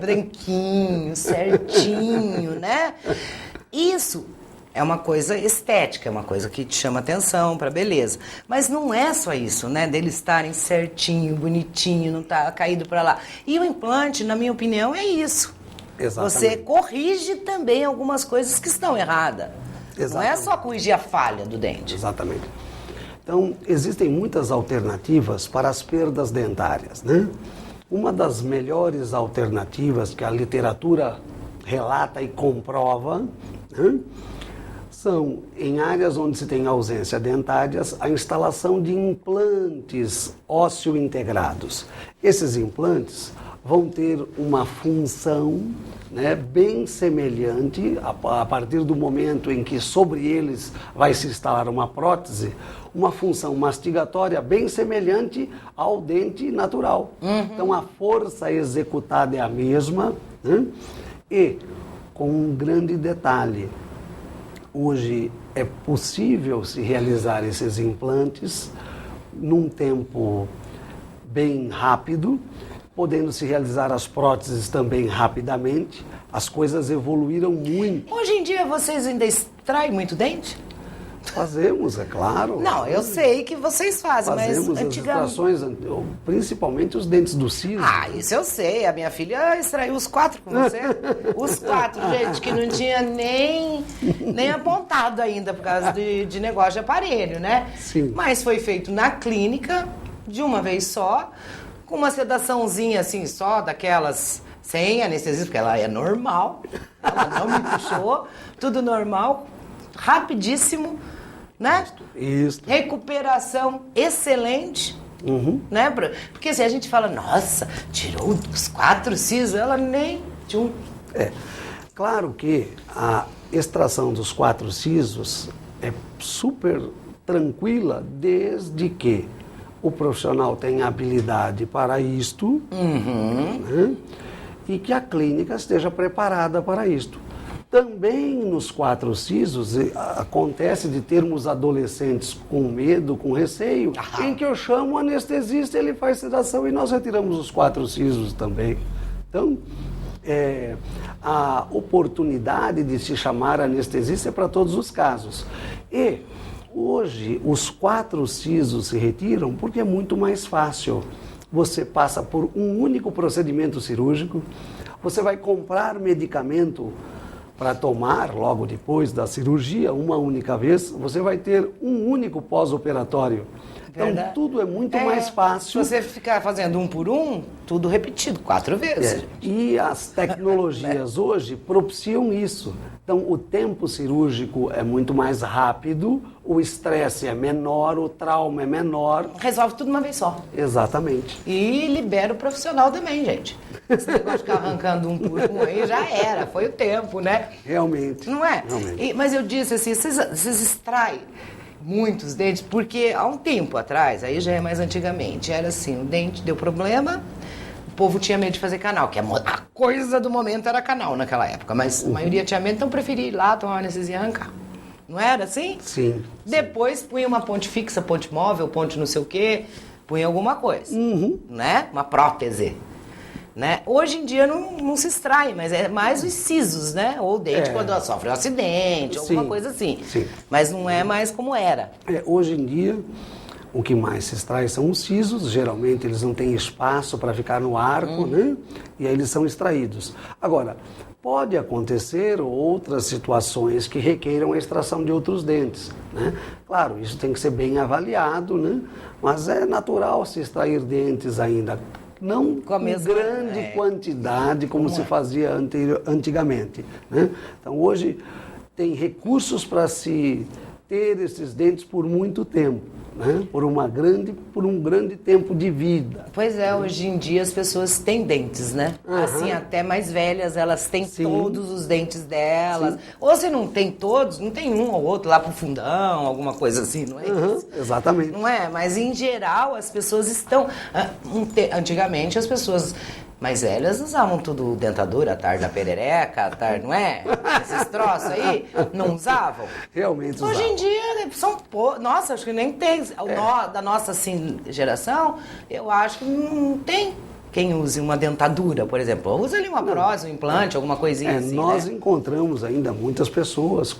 branquinho, certinho, né? Isso é uma coisa estética, é uma coisa que te chama atenção para beleza. Mas não é só isso, né? Deles estarem certinho, bonitinho, não tá caído para lá. E o implante, na minha opinião, é isso. Exatamente. Você corrige também algumas coisas que estão erradas. Exatamente. Não é só corrigir a falha do dente. Exatamente. Então, existem muitas alternativas para as perdas dentárias, né? Uma das melhores alternativas que a literatura relata e comprova, né, são, em áreas onde se tem ausência dentárias, a instalação de implantes ósseo-integrados. Esses implantes vão ter uma função, né, bem semelhante, a partir do momento em que sobre eles vai se instalar uma prótese, uma função mastigatória bem semelhante ao dente natural. Então a força executada é a mesma, né? E com um grande detalhe, hoje é possível se realizar esses implantes num tempo bem rápido, podendo se realizar as próteses também rapidamente. As coisas evoluíram muito. Hoje em dia vocês ainda extraem muito dente? Fazemos, é claro. Não, eu sei que vocês fazem, Fazemos mas as antigamente... extrações, principalmente os dentes do siso. Ah, isso eu sei. A minha filha extraiu os 4 com você. Os 4, gente, que não tinha nem apontado ainda por causa de negócio de aparelho, né? Sim. Mas foi feito na clínica, de uma vez só, com uma sedaçãozinha assim só, daquelas sem anestesia, porque ela é normal. Ela não me puxou, tudo normal, rapidíssimo, né? Isso. Recuperação excelente. Né? Porque assim, a gente fala, nossa, tirou os 4 sisos, ela nem de um. É. Claro que a extração dos 4 sisos é super tranquila desde que o profissional tenha habilidade para isto, né? E que a clínica esteja preparada para isto. Também nos 4 sisos acontece de termos adolescentes com medo, com receio, em que eu chamo o anestesista, ele faz sedação e nós retiramos os 4 sisos também. Então, a oportunidade de se chamar anestesista é para todos os casos. E hoje os 4 sisos se retiram porque é muito mais fácil. Você passa por um único procedimento cirúrgico, você vai comprar medicamento para tomar logo depois da cirurgia, uma única vez, você vai ter um único pós-operatório. Então, tudo é muito mais fácil. Se você ficar fazendo um por um, tudo repetido, 4 vezes. E as tecnologias hoje propiciam isso. Então, o tempo cirúrgico é muito mais rápido, o estresse é menor, o trauma é menor. Resolve tudo uma vez só. Exatamente. E libera o profissional também, gente. Esse negócio de ficar arrancando um por um aí já era, foi o tempo, né? Realmente. Não é? Realmente. Mas eu disse assim, vocês extraem muitos dentes, porque há um tempo atrás, aí já é mais antigamente, era assim, o dente deu problema, o povo tinha medo de fazer canal, que a coisa do momento era canal naquela época, mas a maioria tinha medo, então preferia ir lá, tomar uma anestesia e arrancar. Não era assim? Sim. Depois punha uma ponte fixa, ponte móvel, ponte não sei o quê, punha alguma coisa, né? Uma prótese. Né? Hoje em dia não se extrai, mas é mais os sisos, né? Ou o dente quando sofre um acidente, alguma coisa assim. Sim. Mas não é mais como era. Hoje em dia, o que mais se extrai são os sisos, geralmente eles não têm espaço para ficar no arco, né? E aí eles são extraídos. Agora, pode acontecer outras situações que requeiram a extração de outros dentes, né? Claro, isso tem que ser bem avaliado, né? Mas é natural se extrair dentes ainda. Não com grande quantidade como se fazia antigamente, né? Então hoje tem recursos para se ter esses dentes por muito tempo, né? Por um grande tempo de vida. Pois é, hoje em dia as pessoas têm dentes, né? Assim, até mais velhas, elas têm todos os dentes delas. Ou se não tem todos, não tem um ou outro lá pro fundão, alguma coisa assim, não é isso? Exatamente. Não é? Mas em geral as pessoas estão... Antigamente as pessoas mais velhas usavam tudo dentadura, tarde da perereca, não é? Esses troços aí, não usavam? Realmente usavam. Hoje em dia são nossa, acho que nem tem. Da nossa assim, geração, eu acho que não tem. quem use uma dentadura, por exemplo. Usa ali uma prótese, um implante, alguma coisinha assim, nós né? encontramos ainda muitas pessoas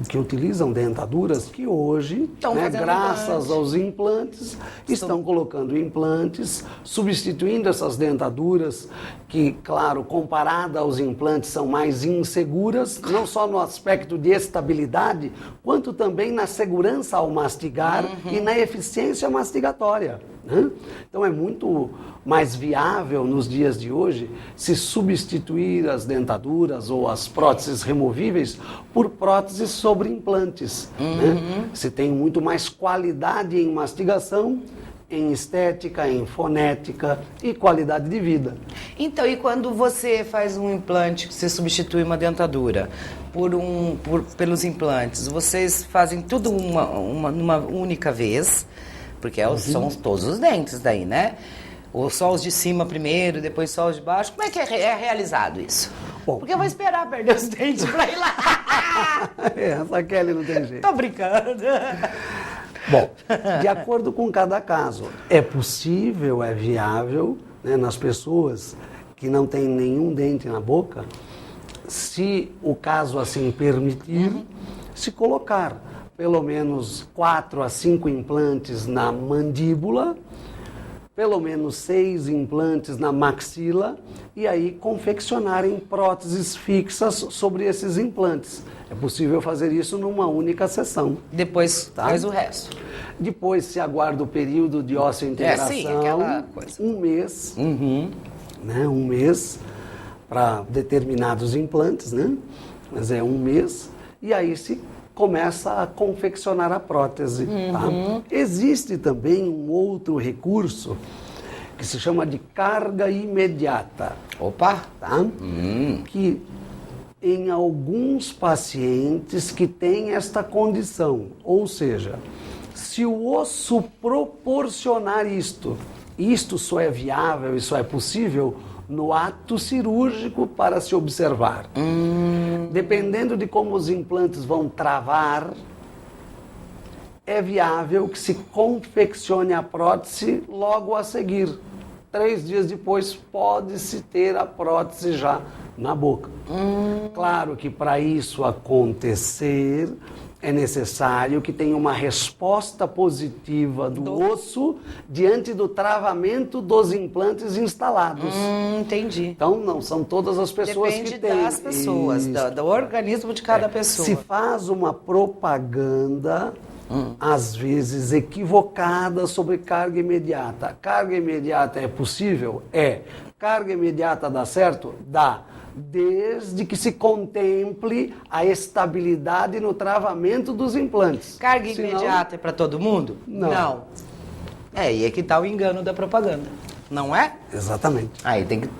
que utilizam dentaduras que hoje, graças implante. aos implantes, estão colocando implantes, substituindo essas dentaduras que, claro, comparada aos implantes, são mais inseguras, não só no aspecto de estabilidade, quanto também na segurança ao mastigar e na eficiência mastigatória. Né? Então é muito mais viável nos dias de hoje se substituir as dentaduras ou as próteses removíveis por próteses sobre implantes. Né? Se tem muito mais qualidade em mastigação, em estética, em fonética e qualidade de vida. Então, e quando você faz um implante, você substitui uma dentadura pelos implantes, vocês fazem tudo numa única vez, porque são todos os dentes daí, né? Ou só os de cima primeiro, depois só os de baixo. Como é que é realizado isso? Bom, porque eu vou esperar perder os dentes pra ir lá. Essa Kelly não tem jeito. Tô brincando. Bom, de acordo com cada caso, é possível, é viável, né, nas pessoas que não têm nenhum dente na boca, se o caso assim permitir, se colocar pelo menos 4 a 5 implantes na mandíbula, pelo menos 6 implantes na maxila e aí confeccionarem próteses fixas sobre esses implantes. É possível fazer isso numa única sessão. Depois faz o resto. Depois se aguarda o período de ósseo-integração, sim, aquela coisa. um mês, né, um mês para determinados implantes, né? Mas é um mês e aí se começa a confeccionar a prótese. Tá? Existe também um outro recurso que se chama de carga imediata. Opa! Tá? Que em alguns pacientes que têm esta condição, ou seja, se o osso proporcionar isto só é viável, isso é possível no ato cirúrgico para se observar. Dependendo de como os implantes vão travar, é viável que se confeccione a prótese logo a seguir. 3 dias depois pode-se ter a prótese já na boca. Claro que para isso acontecer é necessário que tenha uma resposta positiva do osso diante do travamento dos implantes instalados. Entendi. Então, não são todas as pessoas Depende que têm. das pessoas, do organismo de cada pessoa. Se faz uma propaganda, às vezes equivocada, sobre carga imediata. Carga imediata é possível? É. Carga imediata dá certo? Dá. Desde que se contemple a estabilidade no travamento dos implantes. Carga imediata é para todo mundo? Não. E é que tá o engano da propaganda, não é? Exatamente. Aí tem que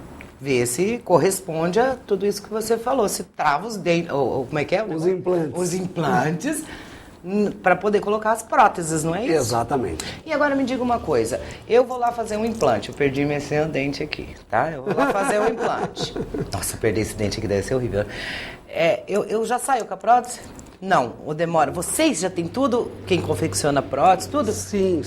ver se corresponde a tudo isso que você falou, se trava os dentes, ou como é que é? Os implantes. Os implantes, para poder colocar as próteses, não é isso? Exatamente. E agora me diga uma coisa, eu vou lá fazer um implante, eu perdi meu dente aqui, tá? Eu vou lá fazer um implante. Nossa, perder esse dente aqui deve ser horrível. Eu já saio com a prótese? Não, ou demora. Vocês já têm tudo? Quem confecciona a prótese, tudo? Sim.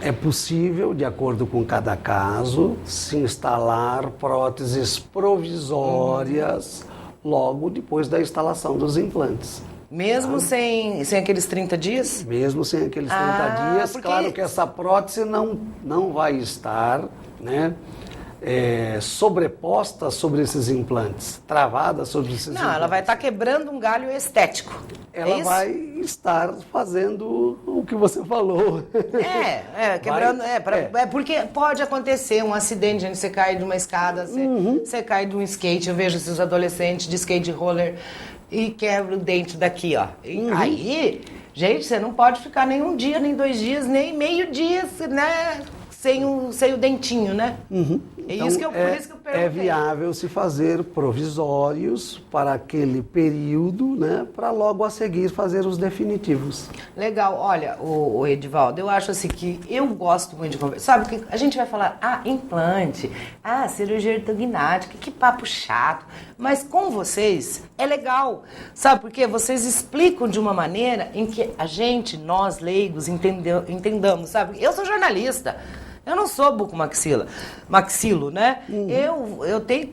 É possível, de acordo com cada caso, se instalar próteses provisórias logo depois da instalação dos implantes. Mesmo sem aqueles 30 dias? Mesmo sem aqueles 30 dias, porque... claro que essa prótese não vai estar, né, sobreposta sobre esses implantes, travada sobre esses implantes. Não, ela vai estar quebrando um galho estético. Ela vai estar fazendo o que você falou. Quebrando. Porque pode acontecer um acidente, onde você cai de uma escada, você cai de um skate. Eu vejo esses adolescentes de skate roller e quebra o dente daqui, ó. Aí, gente, você não pode ficar nem um dia, nem 2 dias, nem meio dia, né? Sem o dentinho, né? É Então, isso que por isso que eu perguntei. É viável se fazer provisórios para aquele período, né? Para logo a seguir fazer os definitivos. Legal. Olha, o Edivaldo, eu acho assim que eu gosto muito de conversar. Sabe que a gente vai falar, implante, cirurgia ortognática, que papo chato. Mas com vocês é legal. Sabe por quê? Vocês explicam de uma maneira em que nós leigos, entendamos, sabe? Eu sou jornalista. Eu não sou maxilo, né?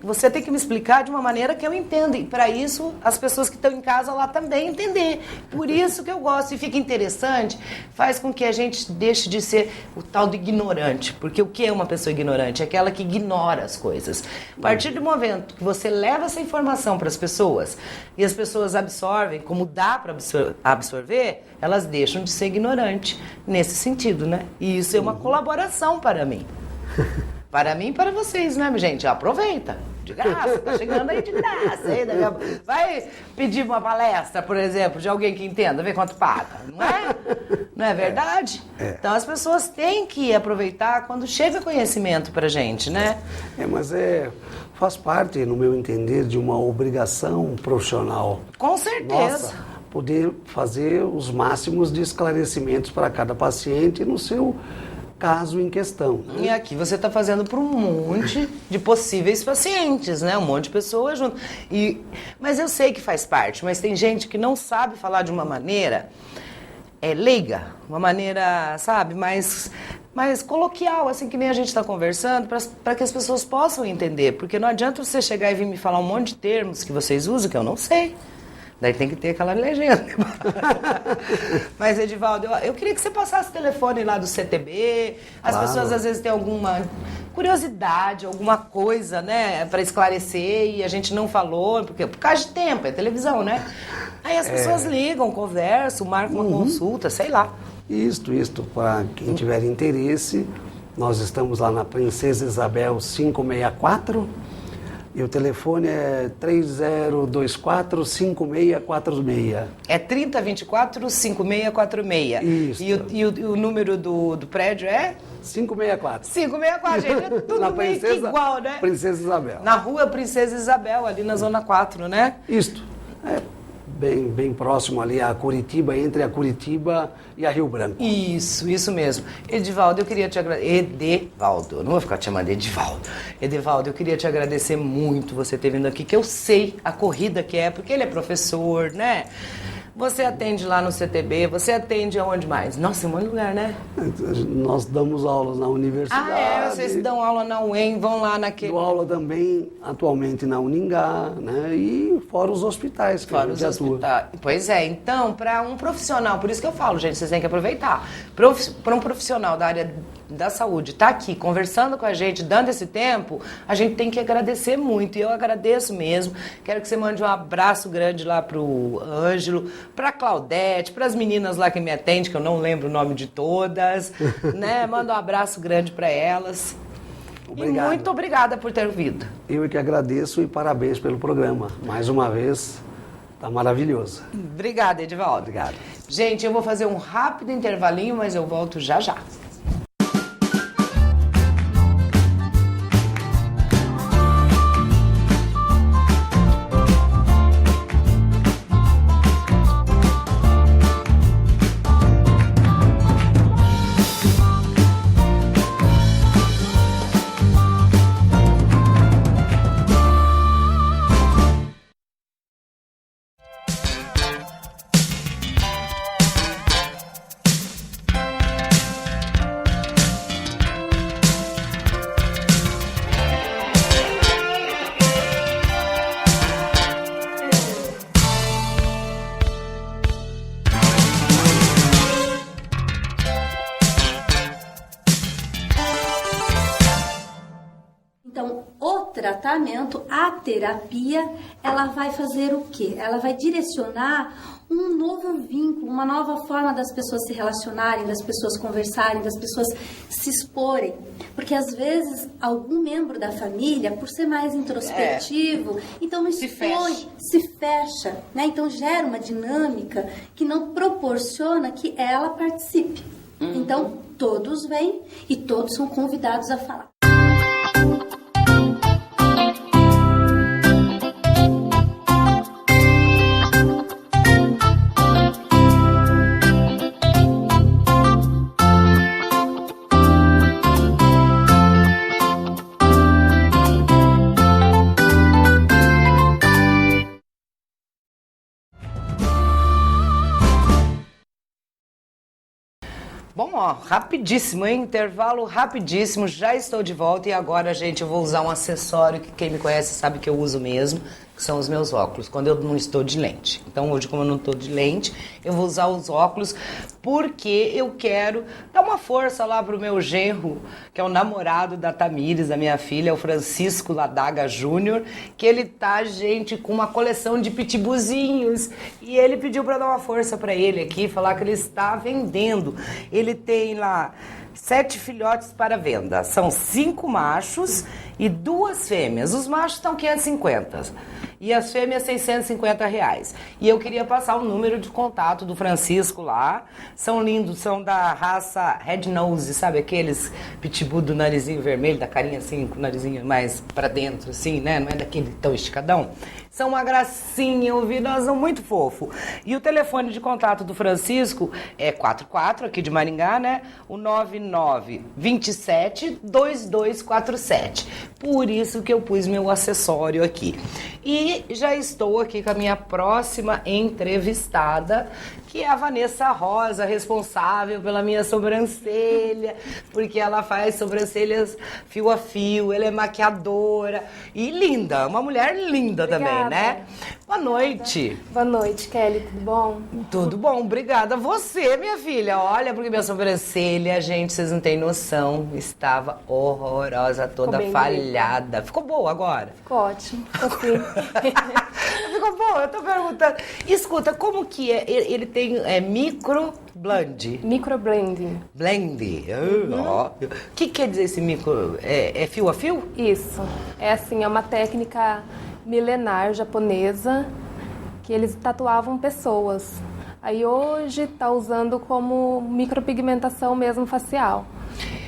Você tem que me explicar de uma maneira que eu entenda. E para isso, as pessoas que estão em casa lá também entender. Por isso que eu gosto. E fica interessante, faz com que a gente deixe de ser o tal do ignorante. Porque o que é uma pessoa ignorante? É aquela que ignora as coisas. A partir do momento que você leva essa informação para as pessoas e as pessoas absorvem, como dá para absorver, elas deixam de ser ignorantes nesse sentido, né? E isso é uma colaboração para mim. Para mim e para vocês, né, gente? Aproveita. De graça, tá chegando aí de graça. Aí, vai pedir uma palestra, por exemplo, de alguém que entenda, ver quanto paga, não é? Não é verdade? Então as pessoas têm que aproveitar quando chega conhecimento pra gente, né? Mas faz parte, no meu entender, de uma obrigação profissional. Com certeza. Nossa, poder fazer os máximos de esclarecimentos para cada paciente no seu caso em questão. Né? E aqui você está fazendo para um monte de possíveis pacientes, né? Um monte de pessoas junto. Mas eu sei que faz parte, mas tem gente que não sabe falar de uma maneira leiga, uma maneira, sabe, mais coloquial, assim que nem a gente está conversando, para que as pessoas possam entender. Porque não adianta você chegar e vir me falar um monte de termos que vocês usam que eu não sei. Daí tem que ter aquela legenda. Mas, Edivaldo, eu queria que você passasse o telefone lá do CTB. As pessoas, às vezes, têm alguma curiosidade, alguma coisa, né, para esclarecer e a gente não falou, porque por causa de tempo, é televisão, né? Aí as pessoas ligam, conversam, marcam uma consulta, sei lá. Isto, para quem tiver interesse, nós estamos lá na Princesa Isabel 564. E o telefone é 3024-5646. É 3024-5646. Isso. E o número do prédio é? 564. 564, gente. É tudo na meio que igual, né? Princesa Isabel. Na rua Princesa Isabel, ali na Zona 4, né? Isto. Bem próximo ali a Curitiba, entre a Curitiba e a Rio Branco. Isso mesmo. Edivaldo, eu queria te agradecer. Edivaldo, eu não vou ficar te chamando de Edivaldo. Edivaldo, eu queria te agradecer muito você ter vindo aqui, que eu sei a corrida que é, porque ele é professor, né? Você atende lá no CTB, você atende aonde mais? Nossa, em um monte de lugar, né? Nós damos aulas na universidade. Vocês dão aula na UEM, vão lá naquele... Dou aula também, atualmente, na Uningá, né? E fora os hospitais que a gente atua. Pois é, então, para um profissional, por isso que eu falo, gente, vocês têm que aproveitar. Para um profissional da área da saúde estar aqui conversando com a gente, dando esse tempo, a gente tem que agradecer muito. E eu agradeço mesmo. Quero que você mande um abraço grande lá pro Ângelo, pra Claudete, pras meninas lá que me atendem, que eu não lembro o nome de todas, né? Manda um abraço grande para elas. Obrigado. E muito obrigada por ter vindo. Eu que agradeço e parabéns pelo programa. Mais uma vez, tá maravilhoso. Obrigada, Edivaldo. Obrigado. Gente, eu vou fazer um rápido intervalinho, mas eu volto já já. Tratamento, a terapia, ela vai fazer o quê? Ela vai direcionar um novo vínculo, uma nova forma das pessoas se relacionarem, das pessoas conversarem, das pessoas se exporem. Porque às vezes algum membro da família, por ser mais introspectivo, então não expõe, se fecha, né? Então gera uma dinâmica que não proporciona que ela participe. Então todos vêm e todos são convidados a falar. Bom, ó, rapidíssimo, hein? Intervalo rapidíssimo, já estou de volta e agora, gente, eu vou usar um acessório que quem me conhece sabe que eu uso mesmo, que são os meus óculos, quando eu não estou de lente. Então hoje, como eu não estou de lente, eu vou usar os óculos porque eu quero dar uma força lá pro meu genro, que é o namorado da Tamires, da minha filha, o Francisco Ladaga Júnior, que ele tá, gente, com uma coleção de pitbullzinhos e ele pediu para dar uma força para ele aqui, falar que ele está vendendo. Ele tem lá 7 filhotes para venda. São 5 machos e 2 fêmeas. Os machos estão 550 e as fêmeas R$650. E eu queria passar o número de contato do Francisco lá. São lindos, são da raça Red Nose, sabe aqueles pitbull do narizinho vermelho, da carinha assim, com o narizinho mais para dentro, assim, né? Não é daquele tão esticadão. São uma gracinha, são muito fofo. E o telefone de contato do Francisco é 44, aqui de Maringá, né? O 9927-2247. Por isso que eu pus meu acessório aqui. E já estou aqui com a minha próxima entrevistada, que é a Vanessa Rosa, responsável pela minha sobrancelha, porque ela faz sobrancelhas fio a fio, ela é maquiadora e linda, uma mulher linda. Obrigada. Também, né? Boa noite. Boa noite, Kelly, tudo bom? Tudo bom, obrigada. Você, minha filha, olha, porque minha sobrancelha, gente, vocês não têm noção, estava horrorosa, toda falhada. Bonita. Ficou boa agora? Ficou ótimo, ficou sim. Ficou boa, eu tô perguntando. Escuta, como que é? Ele tem microblend? Microblending. Blend. O que quer dizer esse micro? É fio a fio? Isso. É assim, é uma técnica milenar japonesa que eles tatuavam pessoas. Aí hoje tá usando como micropigmentação mesmo facial,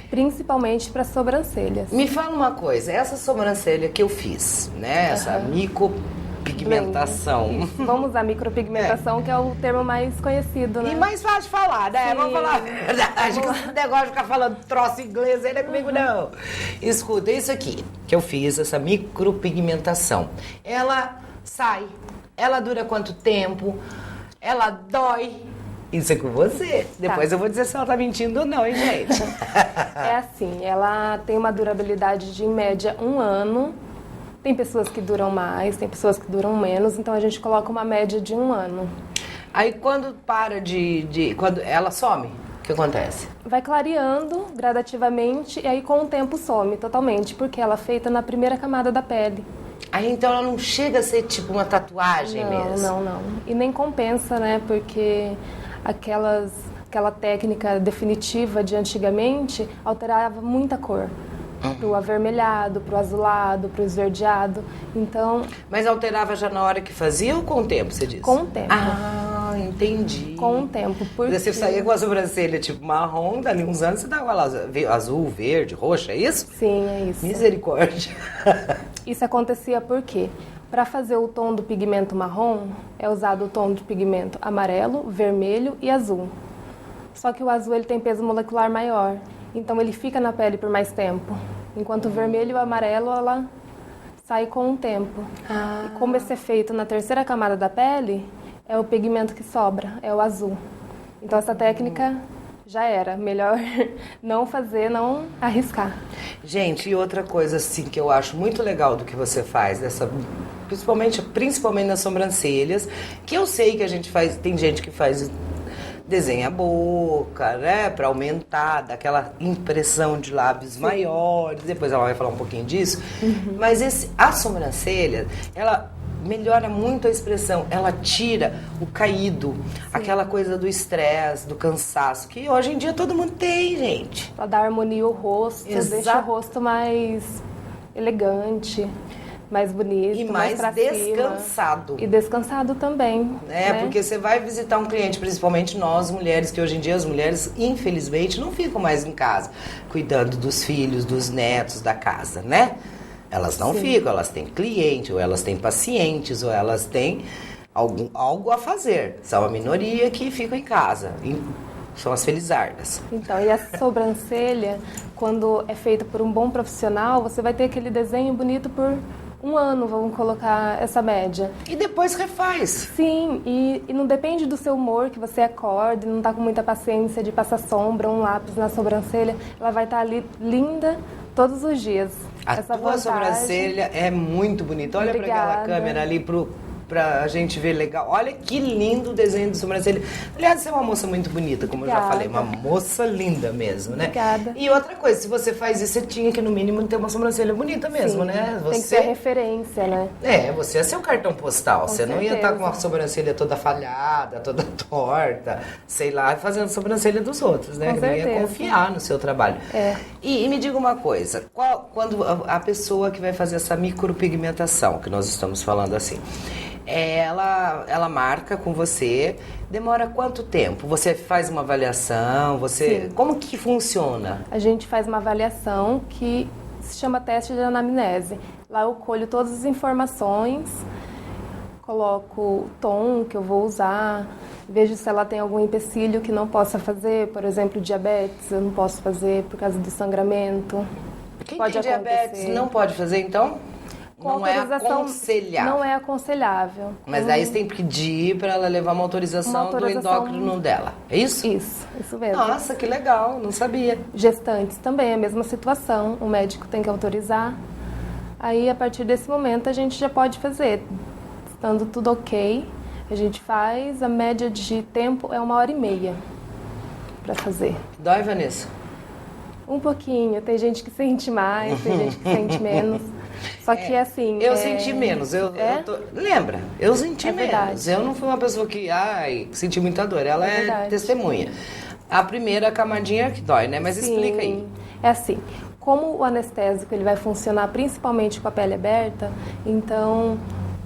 principalmente para sobrancelhas. Me fala uma coisa, essa sobrancelha que eu fiz, né? Essa micropigmentação. Vamos usar micropigmentação, que é o termo mais conhecido, né? E mais fácil de falar, né? Sim. Vamos falar a verdade. Esse negócio de ficar falando troço inglês aí não é comigo, não. Escuta, isso aqui que eu fiz, essa micropigmentação, ela sai, ela dura quanto tempo? Ela dói? Isso é com você. Depois eu vou dizer se ela tá mentindo ou não, hein, gente? É assim, ela tem uma durabilidade de, em média, 1 ano. Tem pessoas que duram mais, tem pessoas que duram menos, então a gente coloca uma média de 1 ano. Aí quando para quando ela some, o que acontece? Vai clareando gradativamente e aí com o tempo some totalmente, porque ela é feita na primeira camada da pele. Aí então ela não chega a ser tipo uma tatuagem mesmo? Não. E nem compensa, né? Porque aquela técnica definitiva de antigamente alterava muita cor. Pro avermelhado, pro azulado, pro esverdeado. Então... Mas alterava já na hora que fazia ou com o tempo, você disse? Com o tempo. Ah, entendi. Com o tempo. Porque... Você saía com a sobrancelha tipo marrom, dali uns anos você dava lá azul, verde, roxo, é isso? Sim, é isso. Misericórdia. Isso acontecia por quê? Para fazer o tom do pigmento marrom, é usado o tom de pigmento amarelo, vermelho e azul. Só que o azul ele tem peso molecular maior, então ele fica na pele por mais tempo. Enquanto o vermelho e o amarelo, ela sai com o tempo. E como esse é feito na terceira camada da pele, é o pigmento que sobra, é o azul. Então essa técnica já era. Melhor não fazer, não arriscar. Gente, e outra coisa assim que eu acho muito legal do que você faz, principalmente nas sobrancelhas, que eu sei que a gente faz, tem gente que faz desenha a boca, né, para aumentar, daquela impressão de lábios maiores, depois ela vai falar um pouquinho disso, mas a sobrancelha, ela melhora muito a expressão, ela tira o caído, aquela coisa do estresse, do cansaço, que hoje em dia todo mundo tem, gente. Ela dá harmonia ao rosto, deixa o rosto mais elegante, mais bonito, e mais pra descansado. Cima. E descansado também. Né? Porque você vai visitar um cliente, principalmente nós mulheres, que hoje em dia as mulheres, infelizmente, não ficam mais em casa, cuidando dos filhos, dos netos, da casa, né? Elas não ficam, elas têm cliente, ou elas têm pacientes, ou elas têm algo a fazer. São a minoria que ficam em casa. São as felizardas. Então, e a sobrancelha, quando é feita por um bom profissional, você vai ter aquele desenho bonito por Um ano, vamos colocar essa média. E depois refaz. Sim, e não depende do seu humor, que você acorde, não tá com muita paciência de passar sombra, um lápis na sobrancelha. Ela vai estar ali linda todos os dias. A tua sobrancelha é muito bonita. Olha para aquela câmera ali pra gente ver legal. Olha que lindo o desenho de sobrancelha. Aliás, você é uma moça muito bonita, como eu já falei. Uma moça linda mesmo, né? Obrigada. E outra coisa, se você faz isso, você tinha que, no mínimo, ter uma sobrancelha bonita mesmo, né? Você... Tem que ter referência, né? Você ia ser o cartão postal. Você não ia estar com uma sobrancelha toda falhada, toda torta, sei lá, fazendo sobrancelha dos outros, né? Com não ia certeza. confiar no seu trabalho. E me diga uma coisa, quando a pessoa que vai fazer essa micropigmentação, que nós estamos falando assim, ela marca com você, demora quanto tempo? Você faz uma avaliação, como que funciona? A gente faz uma avaliação que se chama teste de anamnese. Lá eu colho todas as informações, coloco o tom que eu vou usar, vejo se ela tem algum empecilho que não possa fazer, por exemplo, diabetes, eu não posso fazer por causa do sangramento. Quem pode tem diabetes não pode fazer, então? Não é aconselhável. Não é aconselhável. Mas daí você tem que pedir para ela levar uma autorização do endócrino dela. É isso? Isso mesmo. Nossa, que legal, não sabia. Gestantes também é a mesma situação. O médico tem que autorizar. Aí, a partir desse momento, a gente já pode fazer. Estando tudo ok, a gente faz. A média de tempo é 1h30 para fazer. Dói, Vanessa? Um pouquinho. Tem gente que sente mais, tem gente que sente menos. Só que assim... Eu senti menos. Lembra? Eu senti menos. Verdade. Eu não fui uma pessoa que senti muita dor. Ela é testemunha. A primeira camadinha que dói, né? Mas Sim, explica aí. É assim, como o anestésico ele vai funcionar principalmente com a pele aberta, então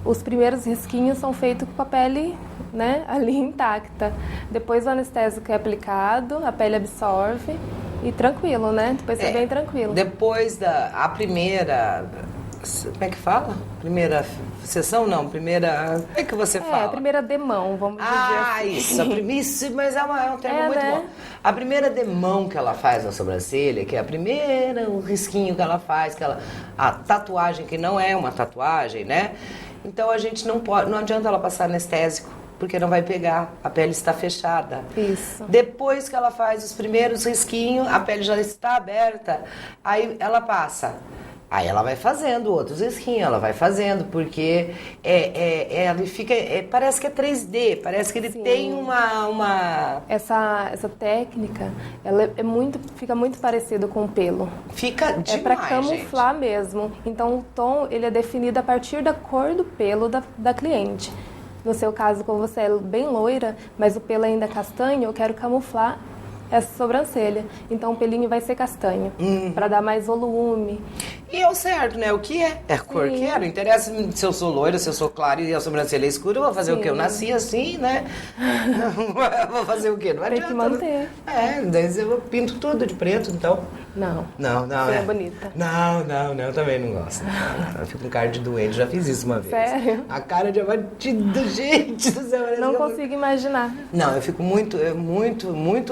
os primeiros risquinhos são feitos com a pele, né, ali intacta. Depois o anestésico é aplicado, a pele absorve e tranquilo, né? Depois é bem tranquilo. Depois a primeira... Como é que fala? Primeira sessão, não? Primeira... Como é que você fala? A primeira demão, vamos dizer assim. Isso, mas é um termo muito né? bom. A primeira demão que ela faz na sobrancelha, que é o risquinho que ela faz, a tatuagem que não é uma tatuagem, né? Então a gente não adianta ela passar anestésico, porque não vai pegar, a pele está fechada. Isso. Depois que ela faz os primeiros risquinhos, a pele já está aberta, aí ela passa. Aí ela vai fazendo outros risquinhos, ela vai fazendo, porque ele fica, parece que é 3D, parece que ele tem uma... Essa técnica, ela fica muito parecido com o pelo. Fica demais, é para camuflar mesmo. Então o tom, ele é definido a partir da cor do pelo da cliente. No seu caso, como você é bem loira, mas o pelo ainda é castanho, eu quero camuflar essa sobrancelha. Então o pelinho vai ser castanho, para dar mais volume. E é o certo, né? O que é? É a cor que é. Não interessa se eu sou loira, se eu sou clara e a sobrancelha é escura, eu vou fazer o quê? Eu nasci assim, né? Vou fazer o quê? Não adianta. Tem que manter. Daí eu pinto tudo de preto, então. Não. Não. É bonita. Não, eu também não gosto. Eu fico com cara de doente, já fiz isso uma vez. Sério? A cara de abatido, gente do céu. Não consigo imaginar. Não, eu fico muito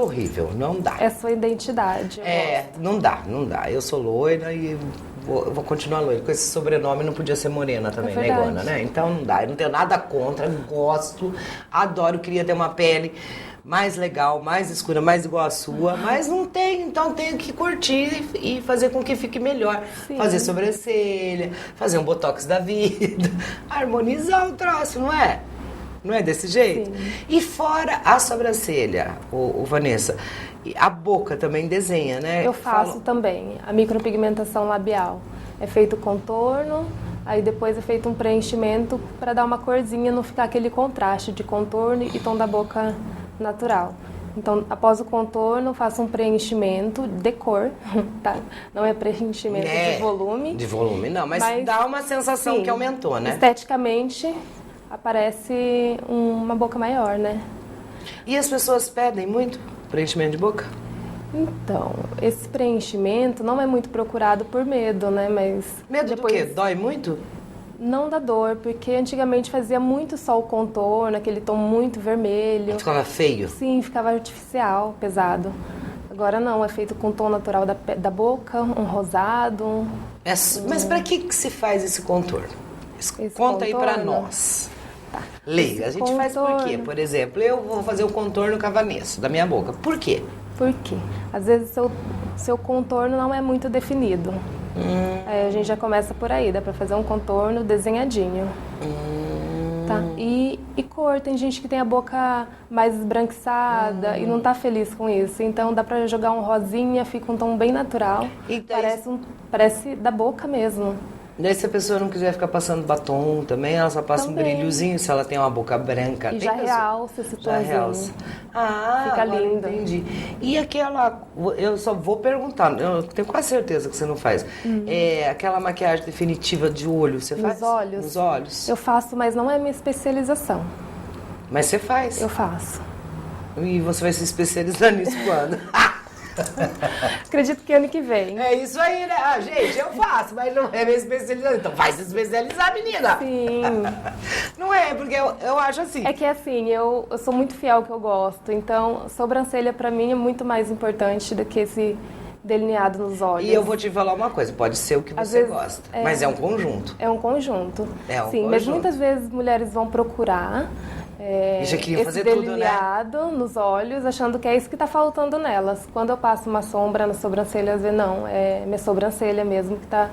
horrível, não dá. É sua identidade. Não dá. Eu sou loira e vou continuar loira. Com esse sobrenome não podia ser morena também, né, Iguana, né? Então não dá. Eu não tenho nada contra, gosto, adoro, queria ter uma pele mais legal, mais escura, mais igual a sua, mas não tenho, então tenho que curtir e fazer com que fique melhor. Sim. Fazer sobrancelha, fazer um botox da vida, harmonizar o troço, não é? Não é desse jeito? Sim. E fora a sobrancelha, o Vanessa, a boca também desenha, né? Eu faço também a micropigmentação labial. É feito contorno, aí depois é feito um preenchimento para dar uma corzinha, não ficar aquele contraste de contorno e tom da boca natural. Então, após o contorno, faço um preenchimento de cor, tá? Não é preenchimento de volume. De volume, não, mas dá uma sensação que aumentou, né? Esteticamente, aparece uma boca maior, né? E as pessoas pedem muito preenchimento de boca? Então, esse preenchimento não é muito procurado por medo, né? Mas medo do quê? Dói muito? Não dá dor, porque antigamente fazia muito só o contorno, aquele tom muito vermelho. Ficava feio? Sim, ficava artificial, pesado. Agora não, é feito com tom natural da boca, um rosado, Mas para que se faz esse contorno? Esse Conta aí para contorno? nós. Leiga, a Esse gente faz por quê? contorno. Por exemplo, eu vou fazer o contorno cavaneço da minha boca. Por quê? Por quê? Às vezes seu contorno não é muito definido. Aí a gente já começa por aí, dá pra fazer um contorno desenhadinho. Tá? E cor, tem gente que tem a boca mais esbranquiçada e não tá feliz com isso. Então dá pra jogar um rosinha, fica um tom bem natural. Então, Parece da boca mesmo. Daí se a pessoa não quiser ficar passando batom também, ela só passa um Também. brilhozinho se ela tem uma boca branca. E Tem já pessoa- realça esse Já tomzinho. realça. Ah, Fica agora lindo. entendi. E aquela, eu só vou perguntar, eu tenho quase certeza que você não faz. É aquela maquiagem definitiva de olho, você faz? Nos olhos? Nos olhos. Eu faço, mas não é minha especialização. Mas você faz. Eu faço. E você vai se especializar nisso quando? Acredito que ano que vem. É isso aí, né? Ah, gente, eu faço, mas não é minha especialização. Então vai se especializar, menina. Sim. Não é, porque eu acho assim. É que assim, eu sou muito fiel ao que eu gosto. Então, sobrancelha pra mim é muito mais importante do que esse delineado nos olhos. E eu vou te falar uma coisa, pode ser o que Às você vezes, gosta, mas é um conjunto. É um conjunto. É um Sim, mas conjunto. muitas vezes mulheres vão procurar E já queriam esse fazer tudo, né? delineado nos olhos, achando que é isso que tá faltando nelas. Quando eu passo uma sombra na sobrancelha, às vezes não, é minha sobrancelha mesmo que tá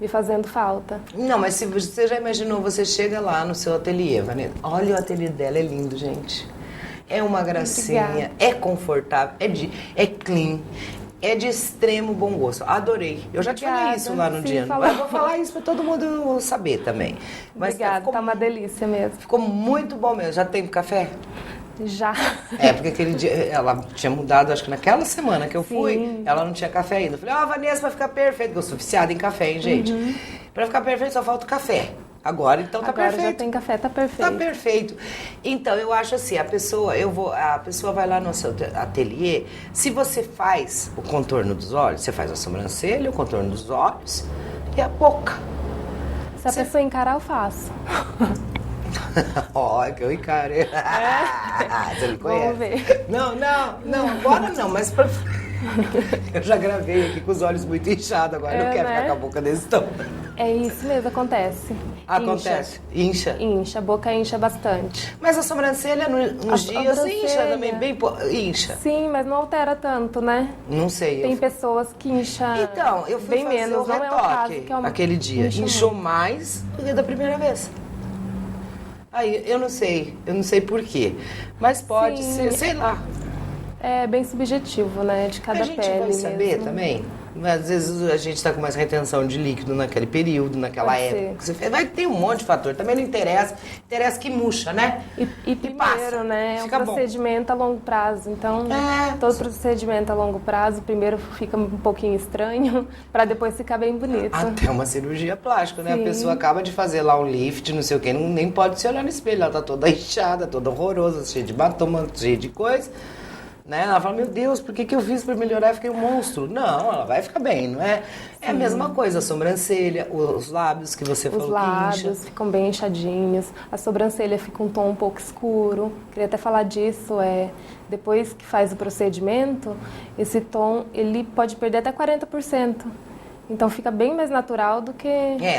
me fazendo falta. Não, mas se você já imaginou, você chega lá no seu ateliê, Vanessa. Olha o ateliê dela, é lindo, gente. É uma gracinha, Obrigada. é confortável, é clean. É de extremo bom gosto. Adorei. Eu já te falei Obrigada. isso lá no Sim, dia. falou. Mas vou falar isso pra todo mundo saber também. Mas Obrigada, tá uma delícia mesmo. ficou muito bom mesmo. Já tem café? Já. É, porque aquele dia ela tinha mudado, acho que naquela semana que eu fui, Sim. ela não tinha café ainda. Eu falei, Vanessa, vai ficar perfeito, porque eu sou viciada em café, hein, gente? Pra ficar perfeito só falta o café. Agora, então, tá Agora perfeito. já tem café, tá perfeito. Tá perfeito. Então, eu acho assim, a pessoa vai lá no seu ateliê, se você faz o contorno dos olhos, você faz a sobrancelha, o contorno dos olhos e a boca. Se a pessoa encarar, eu faço. Ó, que eu encaro. Você me conhece? Vamos ver. Não, agora não, mas pra... Eu já gravei aqui com os olhos muito inchados, agora eu não quero né? ficar com a boca desse tamanho. É isso mesmo, acontece. Acontece? Incha. Incha, a boca incha bastante. Mas a sobrancelha, nos dias, incha sobrancelha. também, incha. Sim, mas não altera tanto, né? Não sei. Tem pessoas que incham Então, eu fui bem fazer menos, o não é o caso retoque que é uma... aquele dia. incha Inchou muito. mais do que da primeira vez. Aí, eu não sei por quê. Mas pode Sim. ser, sei lá. É bem subjetivo, né? De cada A gente pele vai saber mesmo. também. Às vezes a gente está com mais retenção de líquido naquele período, naquela Pode época. ser. Que você fez. Vai ter um monte de fator. Também não interessa. Interessa que murcha, né? E passa. primeiro, né? É um Fica bom. procedimento a longo prazo. Então, É. todo procedimento a longo prazo, primeiro fica um pouquinho estranho, para depois ficar bem bonito. Até uma cirurgia plástica, né? A Sim. pessoa acaba de fazer lá um lift, não sei o quê, nem pode se olhar no espelho. Ela tá toda inchada, toda horrorosa, cheia de batom, cheia de coisa. Né? Ela fala, meu Deus, por que eu fiz pra melhorar? Eu fiquei um monstro. Não, ela vai ficar bem, não é? É a mesma coisa, a sobrancelha, os lábios que você Os falou que lábios incha. ficam bem inchadinhos, a sobrancelha fica um tom um pouco escuro. Queria até falar disso, depois que faz o procedimento, esse tom ele pode perder até 40%. Então fica bem mais natural do que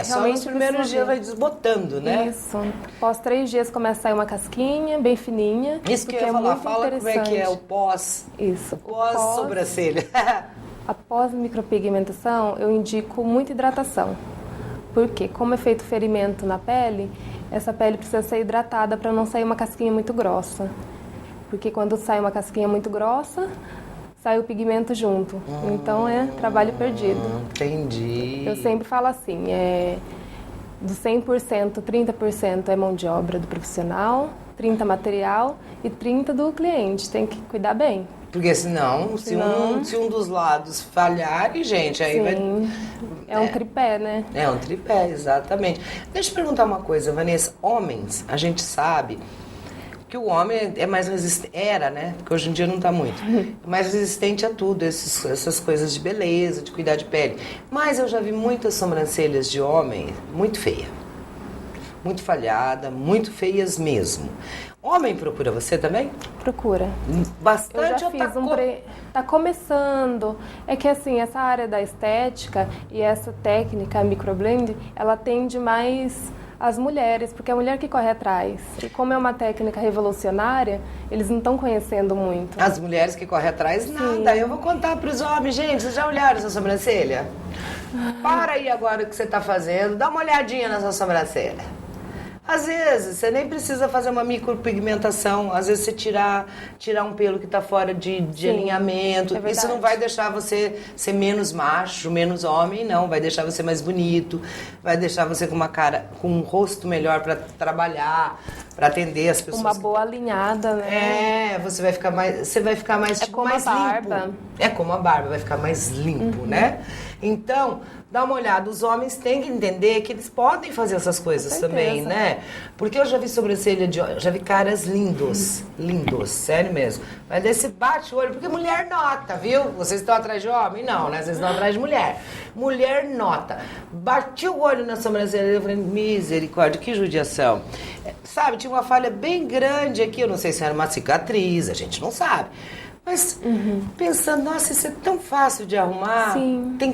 Só realmente nos primeiros precisa dias ver. vai desbotando, né? Isso. Após 3 dias começa a sair uma casquinha bem fininha. Isso que eu porque ia falar, muito fala como é que é o interessante. pós. Isso. Pós-sobrancelha. Após micropigmentação, eu indico muita hidratação. Porque, como é feito ferimento na pele, essa pele precisa ser hidratada para não sair uma casquinha muito grossa. Porque quando sai uma casquinha muito grossa, sai o pigmento junto. Então é trabalho perdido. Entendi. Eu sempre falo assim, do 100%, 30% é mão de obra do profissional, 30% material e 30% do cliente. Tem que cuidar bem. Porque senão, se um dos lados falhar, e gente, aí vai... Sim, é um tripé, né? É um tripé, exatamente. Deixa eu perguntar uma coisa, Vanessa. Homens, a gente sabe que o homem é mais resistente, era, né? Porque hoje em dia não tá muito. Mais resistente a tudo, essas coisas de beleza, de cuidar de pele. Mas eu já vi muitas sobrancelhas de homem muito feia. muito falhada, muito feias mesmo. Homem procura você também? Procura. Bastante. Eu já fiz tá começando. É que assim, essa área da estética e essa técnica microblend, ela atende mais as mulheres, porque é a mulher que corre atrás. E como é uma técnica revolucionária, eles não estão conhecendo muito. As mulheres que correm atrás, nada. Eu vou contar para os homens, gente, vocês já olharam essa sobrancelha? Para aí agora o que você está fazendo, dá uma olhadinha na sua sobrancelha. Às vezes, você nem precisa fazer uma micropigmentação. Às vezes, você tirar um pelo que está fora de alinhamento. É isso não vai deixar você ser menos macho, menos homem, não. Vai deixar você mais bonito. Vai deixar você com uma cara, com um rosto melhor para trabalhar, para atender as pessoas. Uma boa alinhada, né? Você vai ficar mais, tipo, como mais a barba. limpo. É como a barba, vai ficar mais limpo, né? Então, dá uma olhada. Os homens têm que entender que eles podem fazer essas coisas também, né? Porque eu já vi sobrancelha já vi caras lindos, sério mesmo. Mas daí você bate o olho, porque mulher nota, viu? Vocês estão atrás de homem? Não, né? Vocês estão atrás de mulher. Mulher nota. Bati o olho na sobrancelha e eu falei, misericórdia, que judiação. Sabe, tinha uma falha bem grande aqui, eu não sei se era uma cicatriz, a gente não sabe. Mas pensando, nossa, isso é tão fácil de arrumar. Sim. Tem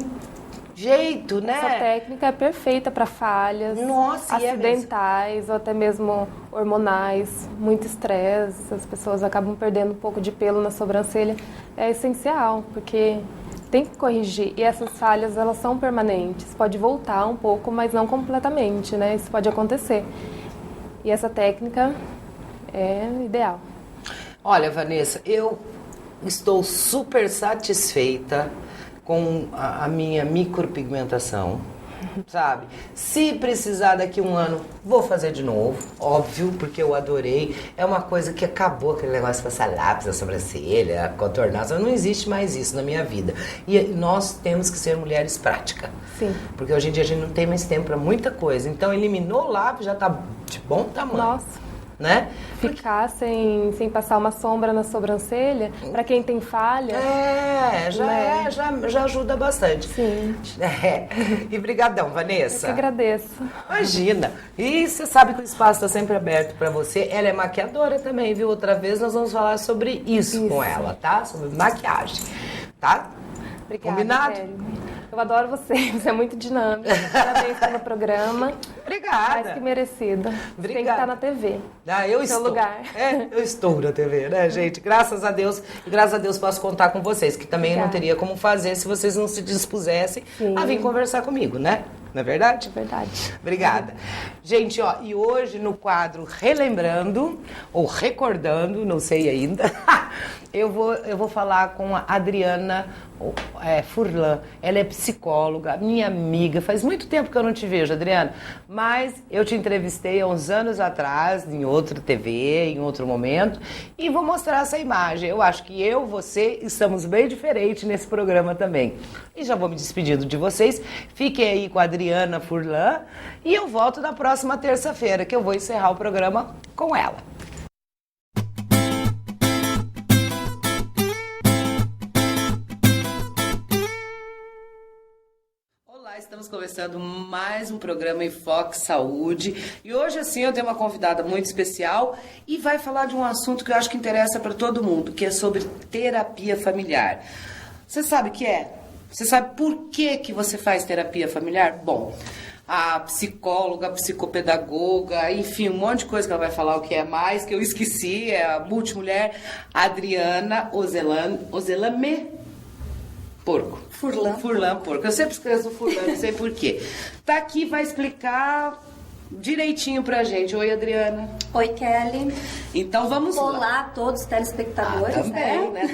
jeito, né? Essa técnica é perfeita para falhas, Nossa, acidentais ou até mesmo hormonais, muito estresse, as pessoas acabam perdendo um pouco de pelo na sobrancelha. É essencial, porque tem que corrigir. E essas falhas, elas são permanentes. Pode voltar um pouco, mas não completamente, né? Isso pode acontecer. E essa técnica é ideal. Olha, Vanessa, eu estou super satisfeita com a minha micropigmentação, sabe? Se precisar daqui um ano, vou fazer de novo, óbvio, porque eu adorei. É uma coisa que acabou, aquele negócio de passar lápis na sobrancelha, contornar, não existe mais isso na minha vida. E nós temos que ser mulheres práticas. Sim. Porque hoje em dia a gente não tem mais tempo para muita coisa. Então, eliminou o lápis, já tá de bom tamanho. Nossa. Né? Ficar sem passar uma sombra na sobrancelha, para quem tem falha. Já ajuda bastante. Sim. E brigadão, Vanessa. Eu que agradeço. Imagina. E você sabe que o espaço está sempre aberto para você. Ela é maquiadora também, viu? Outra vez nós vamos falar sobre isso com ela, tá? Sobre maquiagem, tá? Obrigada, combinado? Kelly. Eu adoro você, você é muito dinâmica. Parabéns pelo programa. Obrigada. Mais que merecida. Obrigada. Tem que estar na TV. Eu Seu estou. lugar. Eu estou na TV, né, gente? Graças a Deus. E graças a Deus posso contar com vocês, que também eu não teria como fazer se vocês não se dispusessem a vir conversar comigo, né? Não é verdade? É verdade. Obrigada. Gente, ó, e hoje no quadro Relembrando, ou Recordando, não sei ainda, eu vou falar com a Adriana Furlan. Ela é psicóloga, minha amiga. Faz muito tempo que eu não te vejo, Adriana, mas eu te entrevistei há uns anos atrás, em outra TV, em outro momento, e vou mostrar essa imagem. Eu acho que você estamos bem diferentes nesse programa também. E já vou me despedindo de vocês. Fiquem aí com a Adriana Furlan e eu volto na próxima terça-feira, que eu vou encerrar o programa com ela. Olá, estamos começando mais um programa Enfoque Saúde e hoje assim eu tenho uma convidada muito especial e vai falar de um assunto que eu acho que interessa para todo mundo, que é sobre terapia familiar. Você sabe o que é? Você sabe por que você faz terapia familiar? Bom, a psicóloga, a psicopedagoga, enfim, um monte de coisa que ela vai falar o que é mais, que eu esqueci, é a multimulher Adriana Ozelame Porco. Furlan Porco. Eu sempre escrevo Furlan, não sei por quê. Tá aqui, vai explicar direitinho pra gente. Oi, Adriana. Oi, Kelly. Então vamos lá. Olá a todos os telespectadores. Também, né?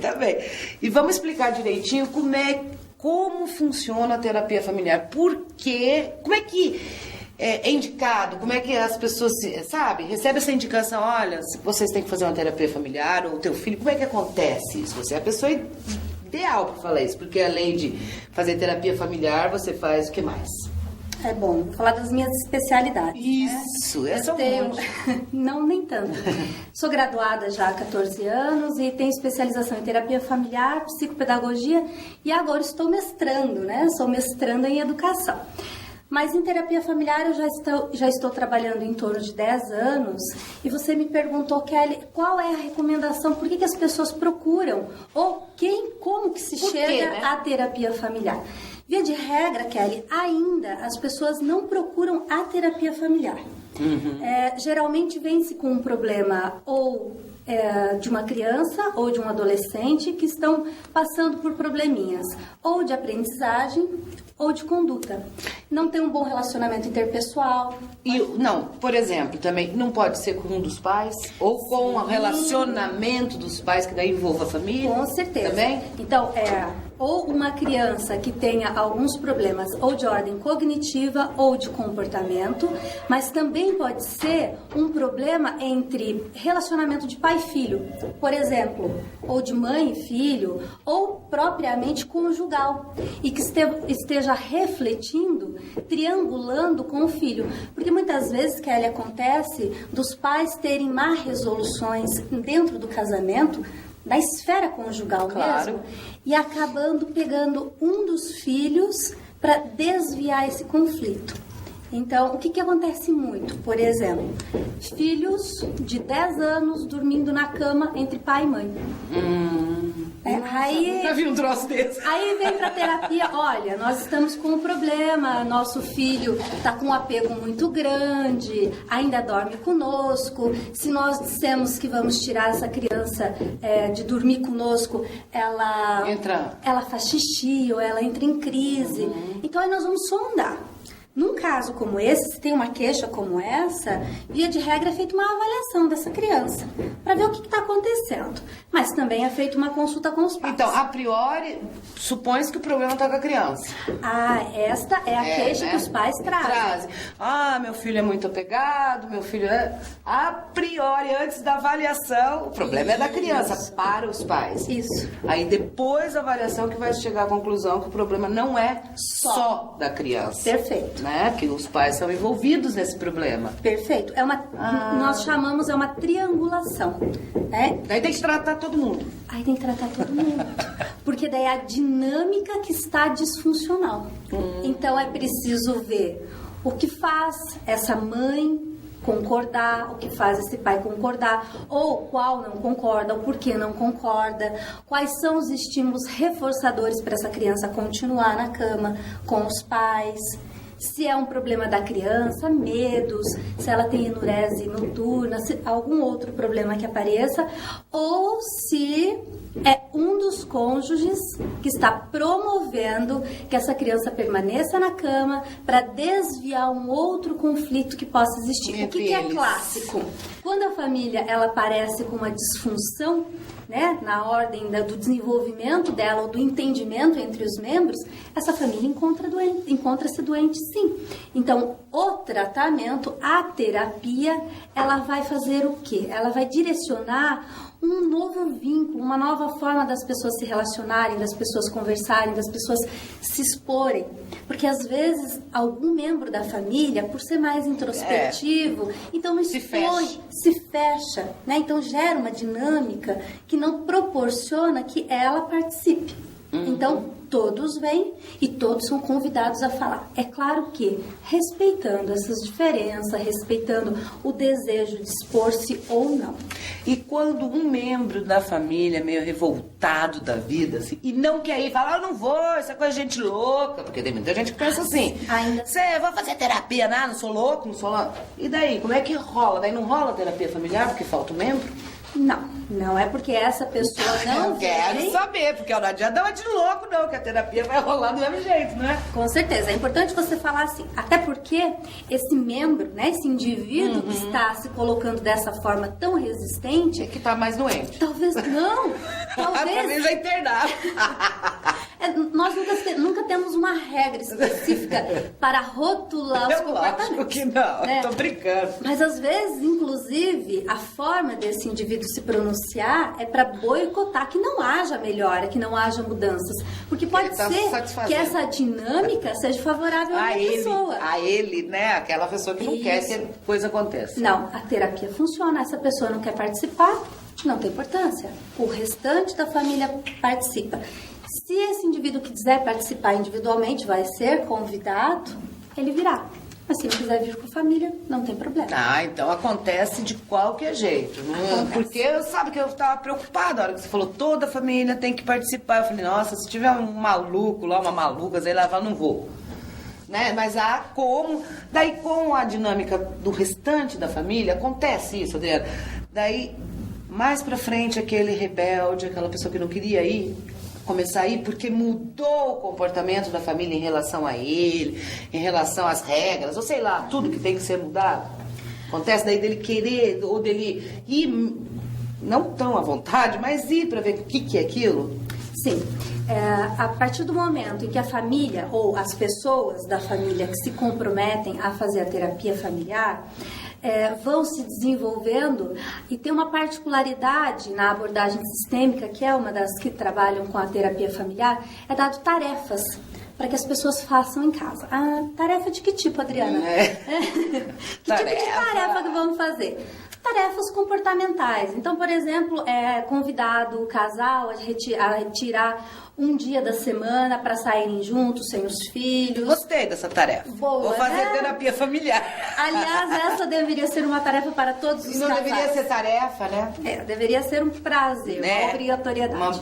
Também. E vamos explicar direitinho como funciona a terapia familiar. Por quê? Como é que é indicado? Como é que as pessoas, recebe essa indicação? Olha, vocês têm que fazer uma terapia familiar, ou o teu filho, como é que acontece isso? Você é a pessoa ideal para falar isso, porque além de fazer terapia familiar, você faz o que mais? É bom, vou falar das minhas especialidades. Isso, essa é um monte. Não, nem tanto. Sou graduada já há 14 anos e tenho especialização em terapia familiar, psicopedagogia e agora estou mestrando, né? Sou mestranda em educação. Mas em terapia familiar eu já estou trabalhando em torno de 10 anos e você me perguntou, Kelly, qual é a recomendação, por que as pessoas procuram ou como que se chega à terapia familiar? Via de regra, Kelly, ainda as pessoas não procuram a terapia familiar. Geralmente vem-se com um problema ou de uma criança ou de um adolescente que estão passando por probleminhas ou de aprendizagem ou de conduta. Não tem um bom relacionamento interpessoal. E, não, por exemplo, também não pode ser com um dos pais ou com o relacionamento dos pais, que daí envolva a família? Com certeza. Também? Então, ou uma criança que tenha alguns problemas ou de ordem cognitiva ou de comportamento, mas também pode ser um problema entre relacionamento de pai e filho, por exemplo, ou de mãe e filho, ou propriamente conjugal, e que esteja refletindo, triangulando com o filho. Porque muitas vezes, Kelly, acontece dos pais terem má resoluções dentro do casamento, da esfera conjugal mesmo, e acabando pegando um dos filhos para desviar esse conflito. Então, o que acontece muito? Por exemplo, filhos de 10 anos dormindo na cama entre pai e mãe. Nunca vi um troço desse. Aí vem pra terapia, olha, nós estamos com um problema, nosso filho está com um apego muito grande, ainda dorme conosco, se nós dissemos que vamos tirar essa criança de dormir conosco, ela faz xixi ou ela entra em crise. Então aí nós vamos sondar. Num caso como esse, se tem uma queixa como essa, via de regra é feita uma avaliação dessa criança, para ver o que está acontecendo. Mas também é feita uma consulta com os pais. Então, a priori, supõe-se que o problema está com a criança. Esta é a queixa que os pais trazem. Meu filho é muito apegado, meu filho é... A priori, antes da avaliação, o problema é da criança, para os pais. Isso. Aí depois da avaliação que vai chegar à conclusão que o problema não é só da criança. Perfeito. Né? Que os pais são envolvidos nesse problema. Perfeito. Nós chamamos uma triangulação. Daí tem que tratar todo mundo. Aí tem que tratar todo mundo. Porque daí é a dinâmica que está disfuncional. Então é preciso ver o que faz essa mãe concordar, o que faz esse pai concordar, ou qual não concorda, o porquê não concorda, quais são os estímulos reforçadores para essa criança continuar na cama com os pais. Se é um problema da criança, medos, se ela tem enurese noturna, se algum outro problema que apareça, ou se é um dos cônjuges que está promovendo que essa criança permaneça na cama para desviar um outro conflito que possa existir. O que é clássico? Quando a família ela aparece com uma disfunção, né, na ordem do desenvolvimento dela ou do entendimento entre os membros, essa família encontra-se doente, sim. Então, o tratamento, a terapia, ela vai fazer o quê? Ela vai direcionar um novo vínculo, uma nova forma das pessoas se relacionarem, das pessoas conversarem, das pessoas se exporem. Porque às vezes algum membro da família, por ser mais introspectivo, então não expõe, se fecha, né? Então gera uma dinâmica que não proporciona que ela participe. Então, todos vêm e todos são convidados a falar. É claro que respeitando essas diferenças, respeitando o desejo de expor-se ou não. E quando um membro da família é meio revoltado da vida, assim, e não quer ir, fala, eu não vou, isso é coisa de gente louca, porque tem muita gente que pensa assim, você vai fazer terapia, não sou louco, não sou louco. E daí, como é que rola? Daí não rola terapia familiar porque falta um membro? Não é porque essa pessoa não quero saber, porque não adianta dar uma de louco não, que a terapia vai rolar do mesmo jeito, né? Com certeza, é importante você falar assim, até porque esse membro, né, esse indivíduo que está se colocando dessa forma tão resistente... É que tá mais doente. Talvez não, talvez... Pra mim já internado. Nós nunca temos uma regra específica para rotular os comportamentos. Lógico que não, né? Tô brincando. Mas às vezes, inclusive, a forma desse indivíduo se pronunciar é para boicotar que não haja melhora, que não haja mudanças. Porque pode ser que essa dinâmica seja favorável à pessoa. A ele, né? Aquela pessoa que não quer que a coisa aconteça. Não, a terapia funciona. Essa pessoa não quer participar, não tem importância. O restante da família participa. Se esse indivíduo quiser participar individualmente, vai ser convidado ele virá. Mas se não quiser vir com a família, não tem problema. Ah, então acontece de qualquer jeito. Não, porque sabe que eu estava preocupada na hora que você falou, toda a família tem que participar. Eu falei, nossa, se tiver um maluco lá, uma maluca, sei lá, eu não vou. Né? Mas há como. Daí, com a dinâmica do restante da família, acontece isso, Adriana. Daí, mais pra frente, aquele rebelde, aquela pessoa que não queria ir, começar a ir porque mudou o comportamento da família em relação a ele, em relação às regras, ou sei lá, tudo que tem que ser mudado. Acontece daí dele querer, ou dele ir, não tão à vontade, mas ir para ver o que é aquilo. Sim. A partir do momento em que a família ou as pessoas da família que se comprometem a fazer a terapia familiar vão se desenvolvendo, e tem uma particularidade na abordagem sistêmica, que é uma das que trabalham com a terapia familiar, é dado tarefas para que as pessoas façam em casa. Tarefa de que tipo, Adriana? Que tipo de tarefa que vamos fazer? Tarefas comportamentais. Então, por exemplo, convidado o casal a retirar um dia da semana para saírem juntos, sem os filhos. Gostei dessa tarefa. Boa, vou fazer terapia familiar. Aliás, essa deveria ser uma tarefa para todos os casais. Não deveria ser tarefa, né? Deveria ser um prazer, uma obrigatoriedade.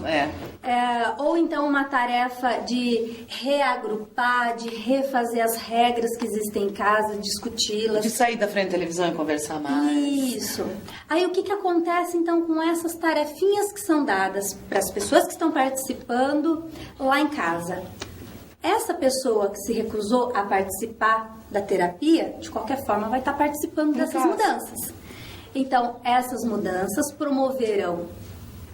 Ou então uma tarefa de reagrupar, de refazer as regras que existem em casa, discuti-las. De sair da frente da televisão e conversar mais. Isso. Aí o que acontece então com essas tarefinhas que são dadas para as pessoas que estão participando lá em casa? Essa pessoa que se recusou a participar da terapia, de qualquer forma, vai estar participando dessas mudanças. Então, essas mudanças promoverão,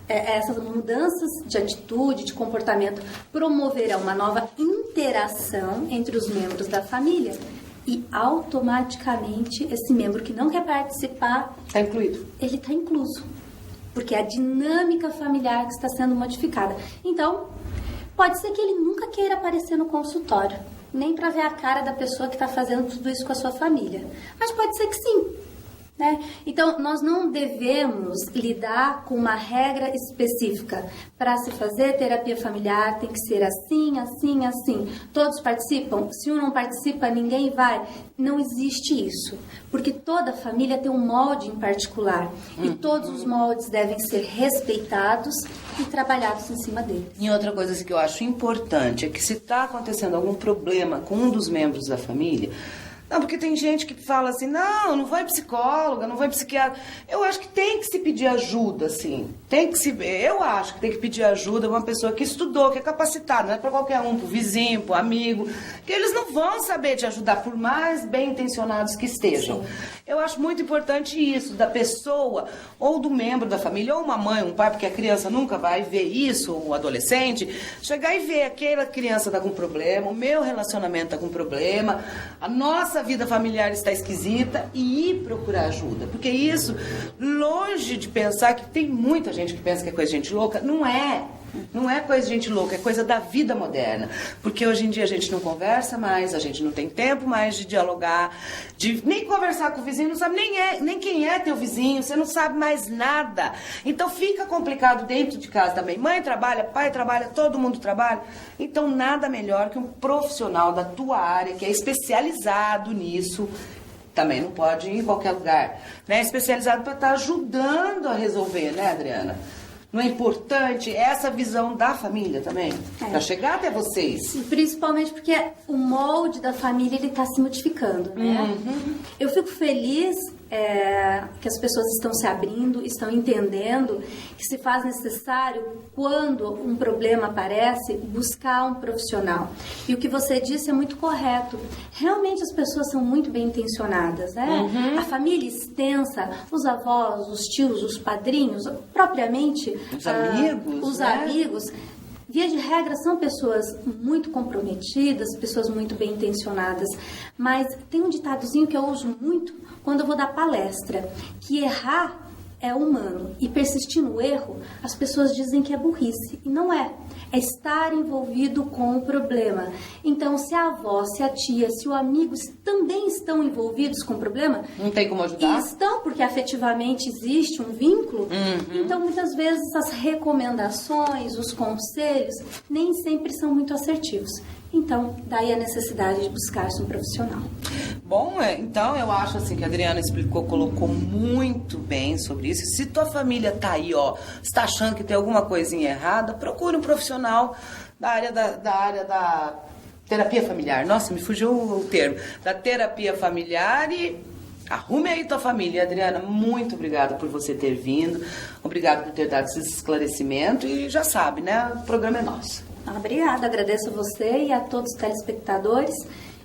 essas mudanças de atitude, de comportamento, promoverão uma nova interação entre os membros da família. E automaticamente esse membro que não quer participar, está incluído. Ele está incluso. Porque é a dinâmica familiar que está sendo modificada. Então, pode ser que ele nunca queira aparecer no consultório, nem para ver a cara da pessoa que está fazendo tudo isso com a sua família. Mas pode ser que sim. Né? Então, nós não devemos lidar com uma regra específica. Para se fazer terapia familiar, tem que ser assim, assim, assim. Todos participam? Se um não participa, ninguém vai. Não existe isso. Porque toda família tem um molde em particular. E todos os moldes devem ser respeitados e trabalhados em cima deles. E outra coisa que eu acho importante é que se está acontecendo algum problema com um dos membros da família... Não, porque tem gente que fala assim, não vai psicóloga, não vai psiquiatra. Eu acho que tem que se pedir ajuda, assim. Eu acho que tem que pedir ajuda a uma pessoa que estudou, que é capacitada, não é para qualquer um, pro vizinho, pro amigo, que eles não vão saber te ajudar, por mais bem intencionados que estejam. Sim. Eu acho muito importante isso, da pessoa, ou do membro da família, ou uma mãe, um pai, porque a criança nunca vai ver isso, ou o adolescente, chegar e ver aquela criança tá com problema, o meu relacionamento tá com problema, a nossa vida familiar está esquisita, e ir procurar ajuda. Porque isso, longe de pensar que tem muita gente que pensa que é coisa de gente louca, não é. Não é coisa de gente louca, é coisa da vida moderna. Porque hoje em dia a gente não conversa mais, a gente não tem tempo mais de dialogar, de nem conversar com o vizinho, não sabe nem quem é teu vizinho, você não sabe mais nada. Então fica complicado dentro de casa também. Mãe trabalha, pai trabalha, todo mundo trabalha. Então nada melhor que um profissional da tua área, que é especializado nisso, também não pode ir em qualquer lugar, né? Especializado para estar ajudando a resolver, né, Adriana? Não é importante essa visão da família também? Para chegar até vocês. Sim, principalmente porque o molde da família está se modificando, né? Eu fico feliz que as pessoas estão se abrindo, estão entendendo que se faz necessário, quando um problema aparece, buscar um profissional. E o que você disse é muito correto. Realmente as pessoas são muito bem intencionadas, né? A família extensa, os avós, os tios, os padrinhos, propriamente os amigos, via de regra, são pessoas muito comprometidas, pessoas muito bem intencionadas. Mas tem um ditadozinho que eu uso muito quando eu vou dar palestra, que errar é humano. E persistir no erro, as pessoas dizem que é burrice. E não é. É estar envolvido com o problema. Então, se a avó, se a tia, se o amigo também estão envolvidos com o problema... Não tem como ajudar? Estão, porque afetivamente existe um vínculo. Então, muitas vezes, as recomendações, os conselhos, nem sempre são muito assertivos. Então, daí a necessidade de buscar-se um profissional. Bom, então eu acho assim que a Adriana explicou, colocou muito bem sobre isso. Se tua família tá aí, ó, está achando que tem alguma coisinha errada, procure um profissional da área da terapia familiar. Nossa, me fugiu o termo. Da terapia familiar e arrume aí tua família. Adriana, muito obrigada por você ter vindo. Obrigada por ter dado esse esclarecimento e já sabe, né? O programa é nosso. Obrigada, agradeço a você e a todos os telespectadores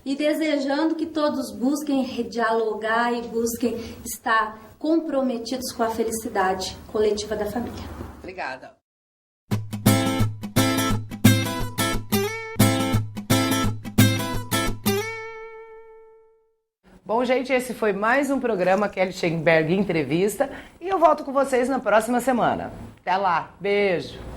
e desejando que todos busquem dialogar e busquem estar comprometidos com a felicidade coletiva da família. Obrigada. Bom, gente, esse foi mais um programa Kelly Schenberg Entrevista e eu volto com vocês na próxima semana. Até lá, beijo!